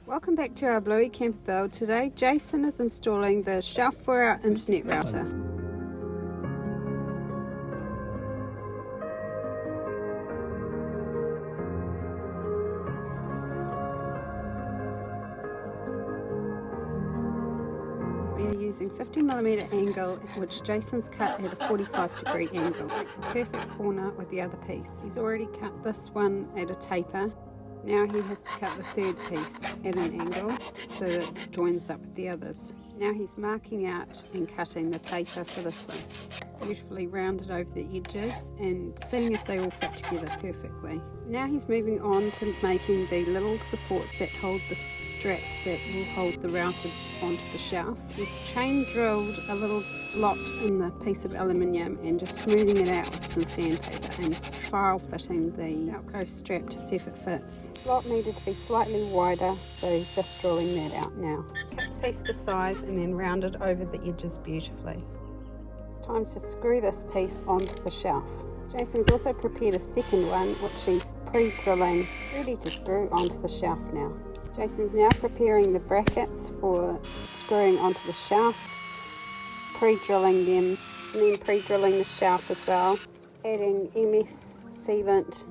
Welcome back to our Bluey camper build. Today Jason is installing the shelf for our internet router. We are using 50mm angle, which Jason's cut at a 45-degree angle. It's a perfect corner with the other piece. He's already cut this one at a taper. Now he has to cut the third piece at an angle so that it joins up with the others. Now he's marking out and cutting the taper for this one. It's beautifully rounded over the edges and seeing if they all fit together perfectly. Now he's moving on to making the little supports that hold the strap that will hold the router onto the shelf. He's chain drilled a little slot in the piece of aluminium and just smoothing it out with some sandpaper and trial fitting the Velcro strap to see if it fits. The slot needed to be slightly wider, so he's just drilling that out now. Cut the piece to size and then round it over the edges beautifully. It's time to screw this piece onto the shelf. Jason's also prepared a second one which he's pre-drilling, ready to screw onto the shelf now. Jason's now preparing the brackets for screwing onto the shelf, pre-drilling them, and then pre-drilling the shelf as well, adding MS sealant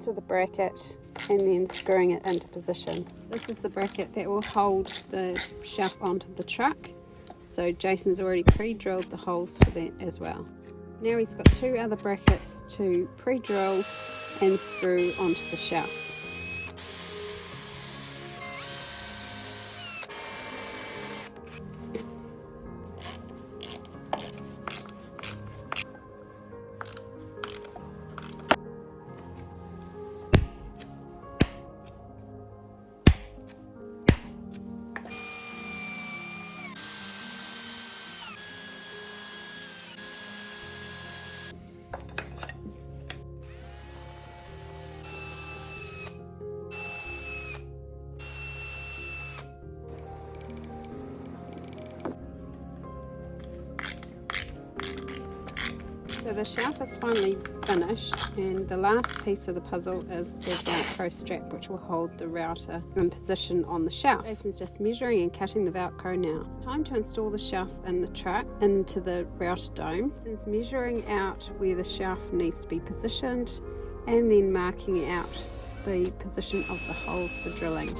to the bracket and then screwing it into position. This is the bracket that will hold the shelf onto the truck, so Jason's already pre-drilled the holes for that as well. Now he's got two other brackets to pre-drill and screw onto the shelf. So the shelf is finally finished, and the last piece of the puzzle is the Velcro strap which will hold the router in position on the shelf. Jason's just measuring and cutting the Velcro now. It's time to install the shelf in the truck into the router dome. Jason's measuring out where the shelf needs to be positioned and then marking out the position of the holes for drilling.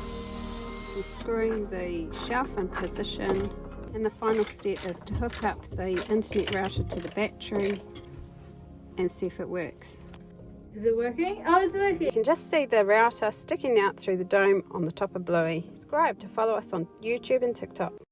He's screwing the shelf in position, and the final step is to hook up the internet router to the battery and see if it works. Is it working? Oh, it's working! You can just see the router sticking out through the dome on the top of Bluey. Subscribe to follow us on YouTube and TikTok.